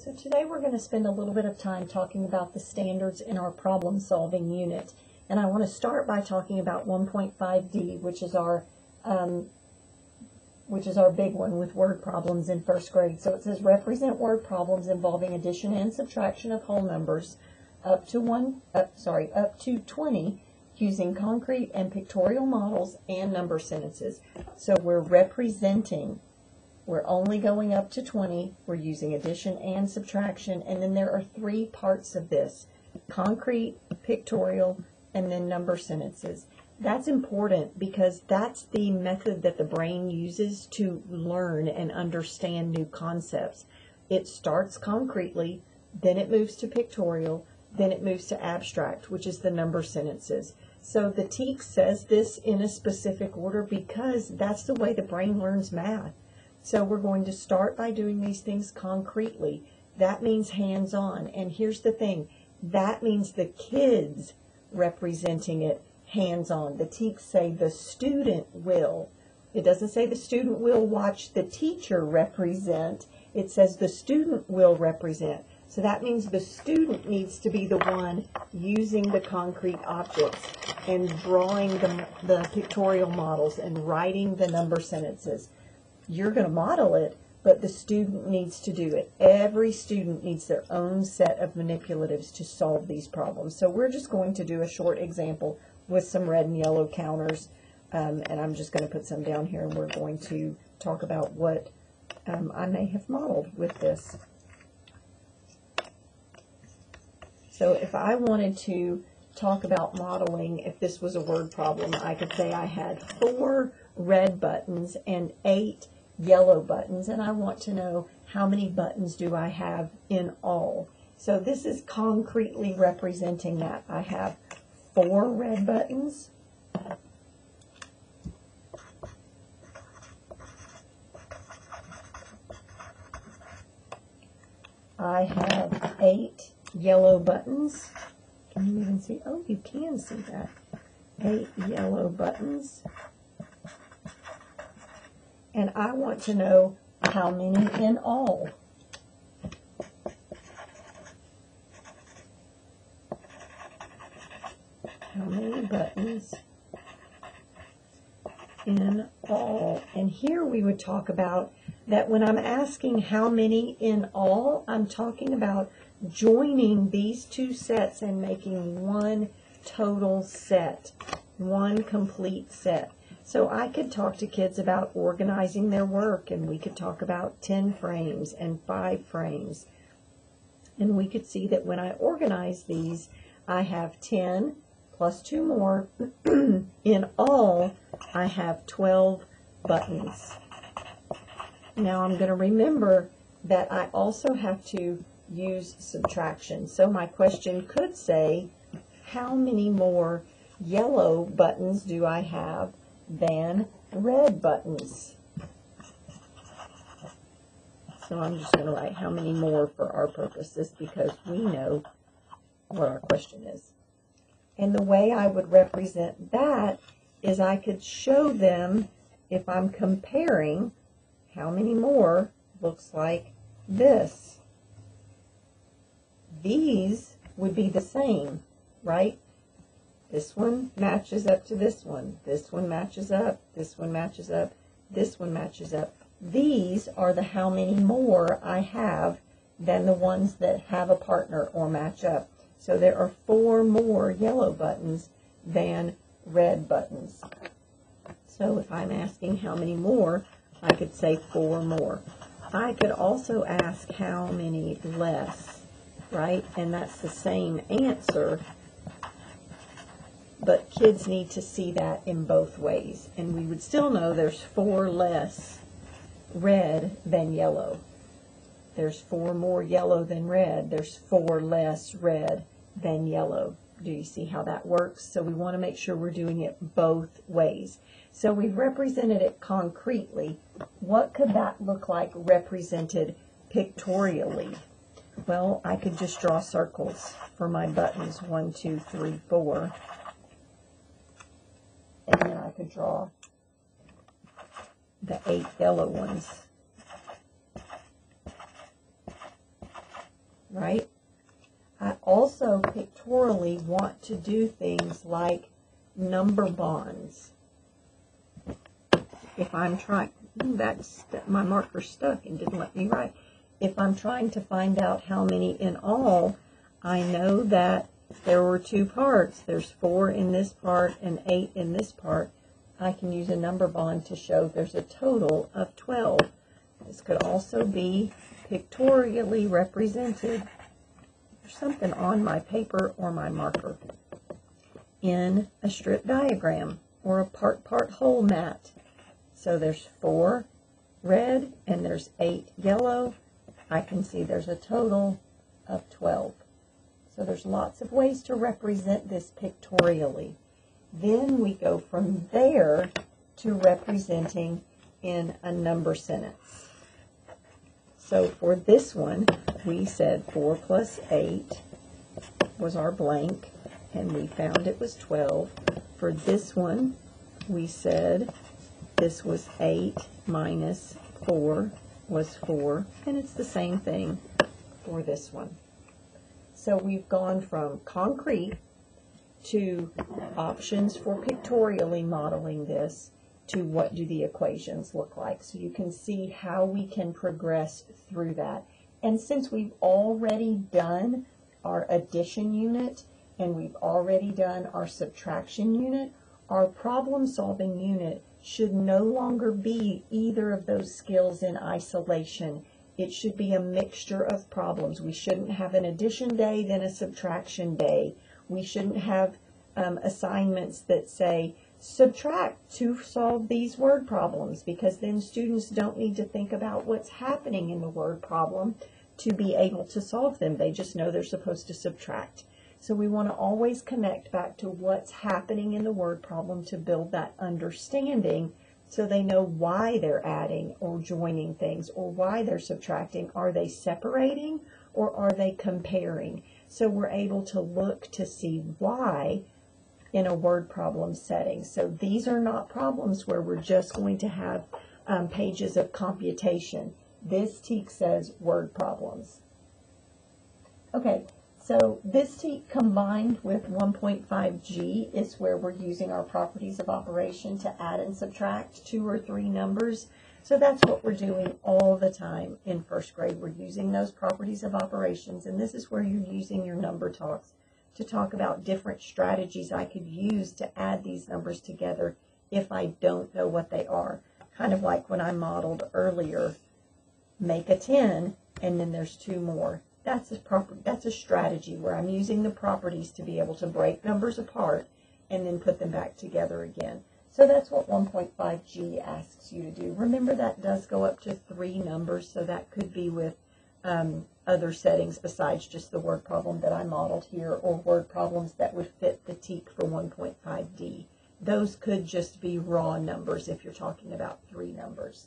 So today we're going to spend a little bit of time talking about the standards in our problem-solving unit. And I want to start by talking about 1.5D, which is our big one with word problems in first grade. So it says represent word problems involving addition and subtraction of whole numbers up to 20 using concrete and pictorial models and number sentences. So we're representing. We're only going up to 20. We're using addition and subtraction. And then there are three parts of this: concrete, pictorial, and then number sentences. That's important because that's the method that the brain uses to learn and understand new concepts. It starts concretely, then it moves to pictorial, then it moves to abstract, which is the number sentences. So the TEKS says this in a specific order because that's the way the brain learns math. So we're going to start by doing these things concretely. That means hands-on. And here's the thing. That means the kids representing it hands-on. The TEKS say the student will. It doesn't say the student will watch the teacher represent. It says the student will represent. So that means the student needs to be the one using the concrete objects and drawing the pictorial models and writing the number sentences. You're going to model it, but the student needs to do it. Every student needs their own set of manipulatives to solve these problems. So we're just going to do a short example with some red and yellow counters, and I'm just going to put some down here, and we're going to talk about what I may have modeled with this. So if I wanted to talk about modeling, if this was a word problem, I could say I had 4 red buttons and 8 yellow buttons, and I want to know how many buttons do I have in all. So this is concretely representing that. I have 4 red buttons, I have 8 yellow buttons. Can you even see? Oh, you can see that. 8 yellow buttons. And I want to know how many in all. How many buttons in all? And here we would talk about that when I'm asking how many in all, I'm talking about joining these two sets and making one total set, one complete set. So I could talk to kids about organizing their work, and we could talk about 10 frames and 5 frames. And we could see that when I organize these, I have 10 plus 2 more. In all, I have 12 buttons. Now I'm going to remember that I also have to use subtraction. So my question could say, how many more yellow buttons do I have than red buttons? So I'm just going to write how many more for our purposes because we know what our question is. And the way I would represent that is I could show them, if I'm comparing, how many more looks like this. These would be the same, right? This one matches up to this one. This one matches up. This one matches up. This one matches up. These are the how many more I have than the ones that have a partner or match up. So there are 4 more yellow buttons than red buttons. So if I'm asking how many more, I could say 4 more. I could also ask how many less, right? And that's the same answer. But kids need to see that in both ways. And we would still know there's 4 less red than yellow. There's 4 more yellow than red. There's 4 less red than yellow. Do you see how that works? So we want to make sure we're doing it both ways. So we've represented it concretely. What could that look like represented pictorially? Well, I could just draw circles for my buttons, 1, 2, 3, 4. And then I could draw the 8 yellow ones. right? I also pictorially want to do things like number bonds. If I'm trying, my marker stuck and didn't let me write. If I'm trying to find out how many in all, I know that there were 2 parts. There's 4 in this part and 8 in this part. I can use a number bond to show there's a total of 12. This could also be pictorially represented. There's something on my paper or my marker in a strip diagram or a part whole mat. So there's 4 red and there's 8 yellow. I can see there's a total of 12. So there's lots of ways to represent this pictorially. Then we go from there to representing in a number sentence. So for this one, we said 4 plus 8 was our blank, and we found it was 12. For this one, we said this was 8 minus 4 was 4, and it's the same thing for this one. So we've gone from concrete to options for pictorially modeling this to what do the equations look like. So you can see how we can progress through that. And since we've already done our addition unit and we've already done our subtraction unit, our problem-solving unit should no longer be either of those skills in isolation. It should be a mixture of problems. We shouldn't have an addition day, then a subtraction day. We shouldn't have assignments that say, subtract to solve these word problems, because then students don't need to think about what's happening in the word problem to be able to solve them. They just know they're supposed to subtract. So we want to always connect back to what's happening in the word problem to build that understanding so they know why they're adding or joining things or why they're subtracting. Are they separating or are they comparing? So we're able to look to see why in a word problem setting. So these are not problems where we're just going to have pages of computation. This TEK says word problems. Okay, so this TEK combined with 1.5G is where we're using our properties of operation to add and subtract 2 or 3 numbers. So that's what we're doing all the time in first grade. We're using those properties of operations, and this is where you're using your number talks to talk about different strategies I could use to add these numbers together if I don't know what they are. Kind of like when I modeled earlier, make a 10, and then there's 2 more. That's a strategy where I'm using the properties to be able to break numbers apart and then put them back together again. So that's what 1.5G asks you to do. Remember, that does go up to 3 numbers, so that could be with other settings besides just the word problem that I modeled here, or word problems that would fit the TEK for 1.5D. Those could just be raw numbers if you're talking about 3 numbers.